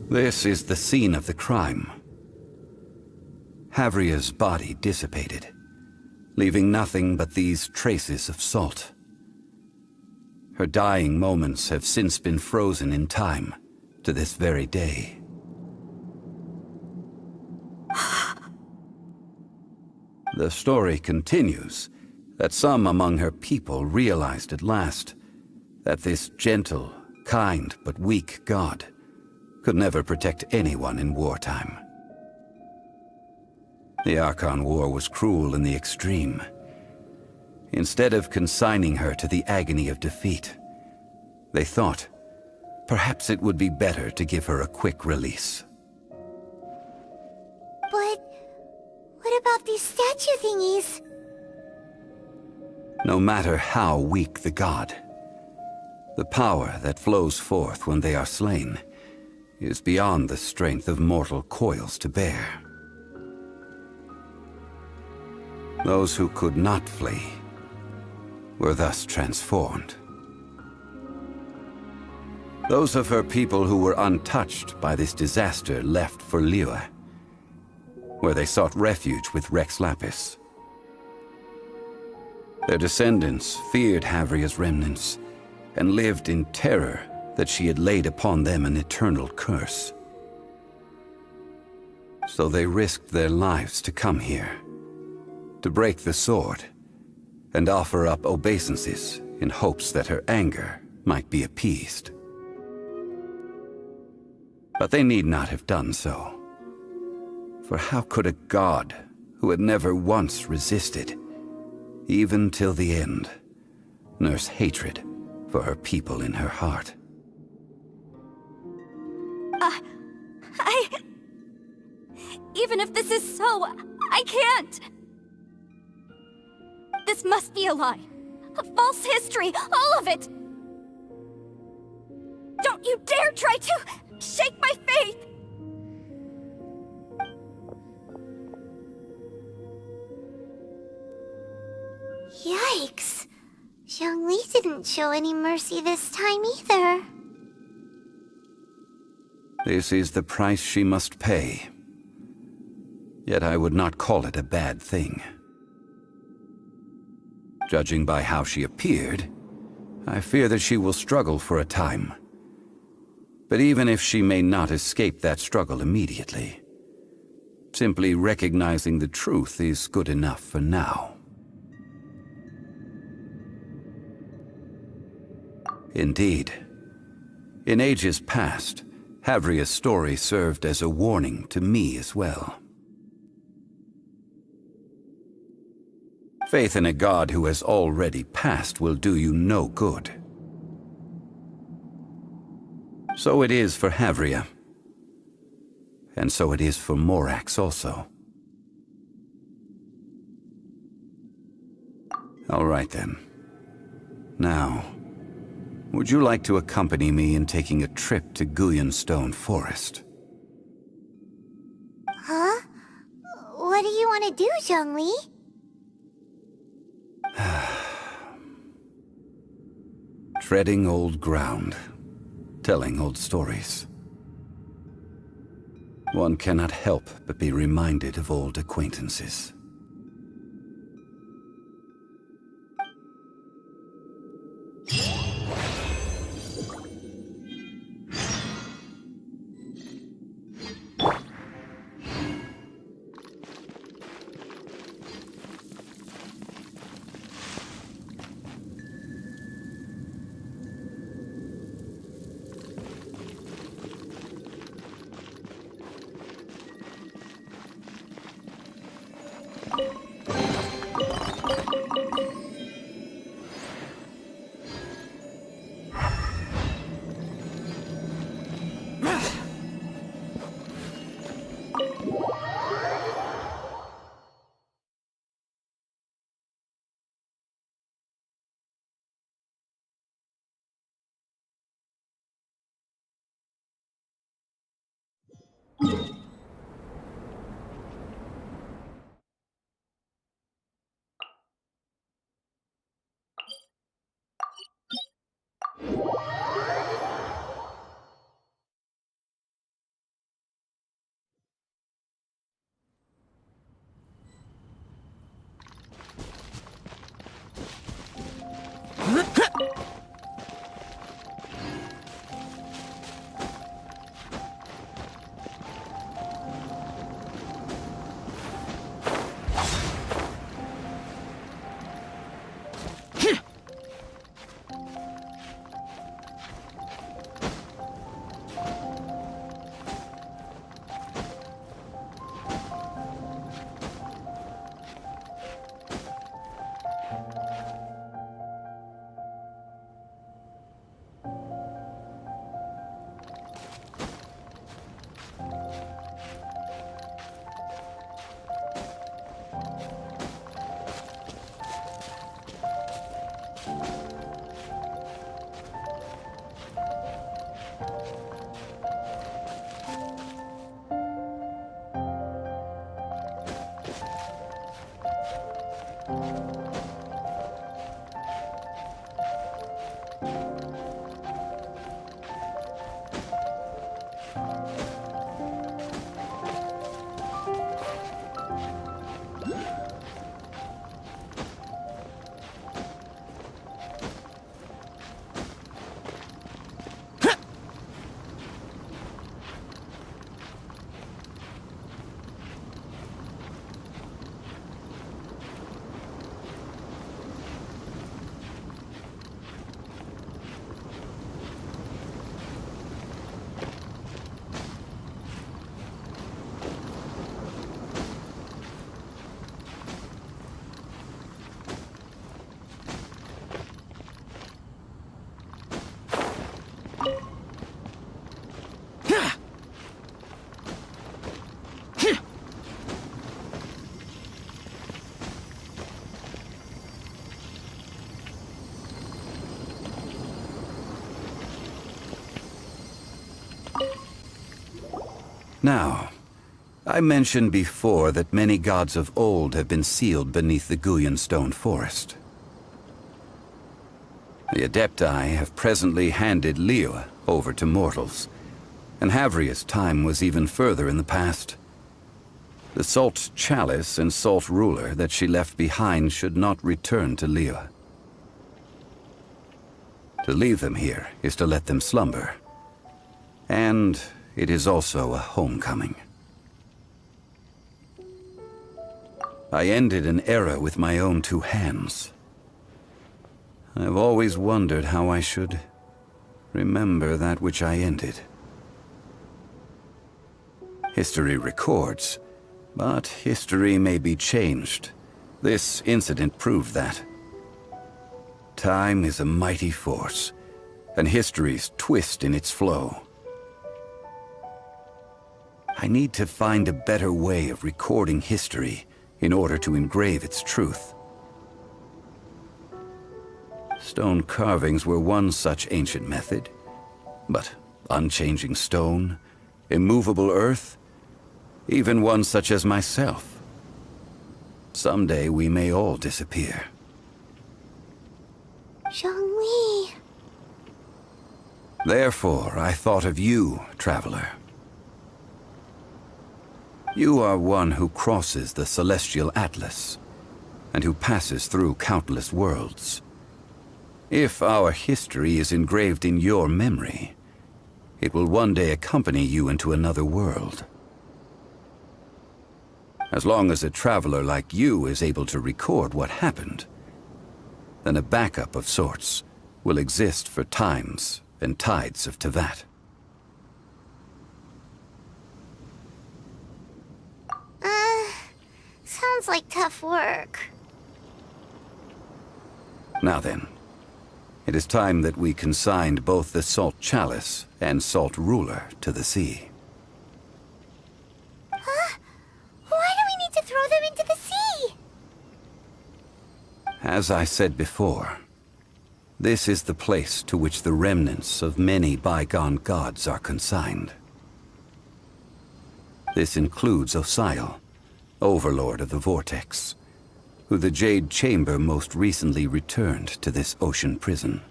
This is the scene of the crime. Havria's body dissipated, leaving nothing but these traces of salt. Her dying moments have since been frozen in time to this very day. The story continues that some among her people realized at last that this gentle, kind, but weak god could never protect anyone in wartime. The Archon War was cruel in the extreme. Instead of consigning her to the agony of defeat, they thought perhaps it would be better to give her a quick release. But what about these statue thingies? No matter how weak the god, the power that flows forth when they are slain is beyond the strength of mortal coils to bear. Those who could not flee were thus transformed. Those of her people who were untouched by this disaster left for Liyue, where they sought refuge with Rex Lapis. Their descendants feared Havria's remnants and lived in terror that she had laid upon them an eternal curse. So they risked their lives to come here, to break the sword, and offer up obeisances in hopes that her anger might be appeased. But they need not have done so. For how could a god who had never once resisted, even till the end, nurse hatred for her people in her heart? Even if this is so, I can't! This must be a lie. A false history, all of it! Don't you dare try to shake my faith! Yikes. Zhong Li didn't show any mercy this time either. This is the price she must pay. Yet I would not call it a bad thing. Judging by how she appeared, I fear that she will struggle for a time. But even if she may not escape that struggle immediately, simply recognizing the truth is good enough for now. Indeed. In ages past, Havria's story served as a warning to me as well. Faith in a god who has already passed will do you no good. So it is for Havria. And so it is for Morax also. All right then. Now, would you like to accompany me in taking a trip to Guyanstone Forest? Huh? What do you want to do, Chžun Li? Treading old ground, telling old stories. One cannot help but be reminded of old acquaintances. Now, I mentioned before that many gods of old have been sealed beneath the Guyanstone Forest. The Adepti have presently handed Liyue over to mortals, and Havria's time was even further in the past. The Salt Chalice and Salt Ruler that she left behind should not return to Liyue. To leave them here is to let them slumber. And it is also a homecoming. I ended an era with my own two hands. I've always wondered how I should remember that which I ended. History records, but history may be changed, This incident proved that. Time is a mighty force, and history's twist in its flow. I need to find a better way of recording history in order to engrave its truth. Stone carvings were one such ancient method, but unchanging stone, immovable earth, even one such as myself. Someday we may all disappear. Chžun Li. Therefore, I thought of you, traveler. You are one who crosses the celestial atlas, and who passes through countless worlds. If our history is engraved in your memory, it will one day accompany you into another world. As long as a traveler like you is able to record what happened, then a backup of sorts will exist for times and tides of Teyvat. Sounds like tough work. Now then, it is time that we consigned both the Salt Chalice and Salt Ruler to the sea. Huh? Why do we need to throw them into the sea? As I said before, this is the place to which the remnants of many bygone gods are consigned. This includes Osial, Overlord of the Vortex, who the Jade Chamber most recently returned to this ocean prison.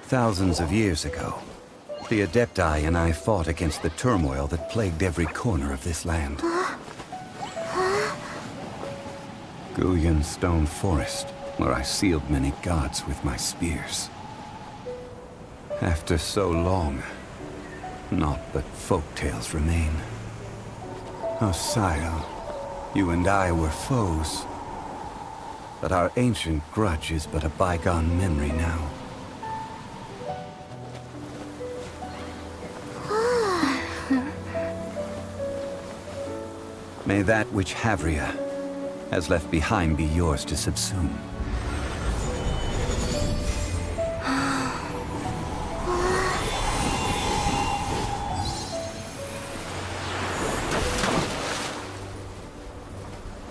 Thousands of years ago, the Adepti and I fought against the turmoil that plagued every corner of this land. Guyan Stone Forest, where I sealed many gods with my spears. After so long, naught but folktales remain. Osial, you and I were foes. But our ancient grudge is but a bygone memory now. May that which Havria has left behind be yours to subsume.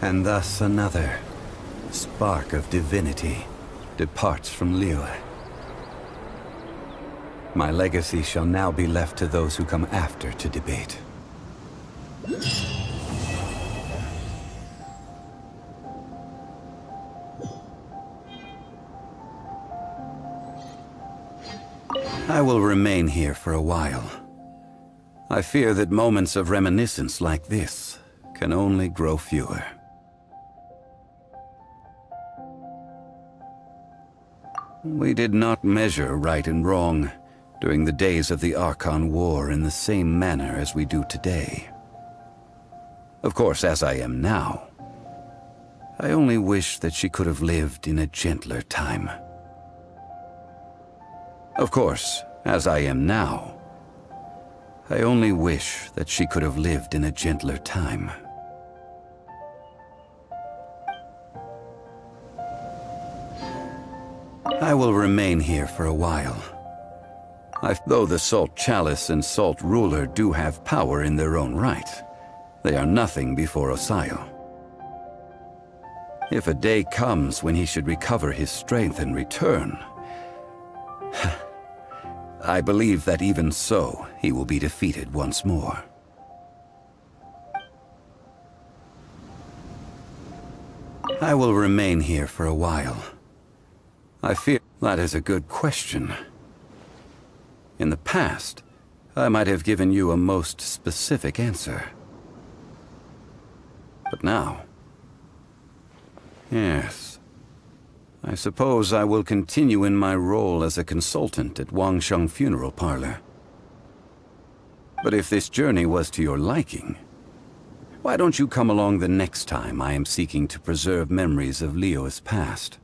And thus another spark of divinity departs from Liu. My legacy shall now be left to those who come after to debate. I will remain here for a while. I fear that moments of reminiscence like this can only grow fewer. We did not measure right and wrong during the days of the Archon War in the same manner as we do today. Of course, as I am now, I only wish that she could have lived in a gentler time. Of course, as I am now, I only wish that she could have lived in a gentler time. I will remain here for a while. Though the Salt Chalice and Salt Ruler do have power in their own right, they are nothing before Osial. If a day comes when he should recover his strength and return, I believe that even so, he will be defeated once more. I will remain here for a while. I fear that is a good question. In the past, I might have given you a most specific answer. But now... yes. I suppose I will continue in my role as a consultant at Wangsheng Funeral Parlor. But if this journey was to your liking, why don't you come along the next time I am seeking to preserve memories of Leo's past?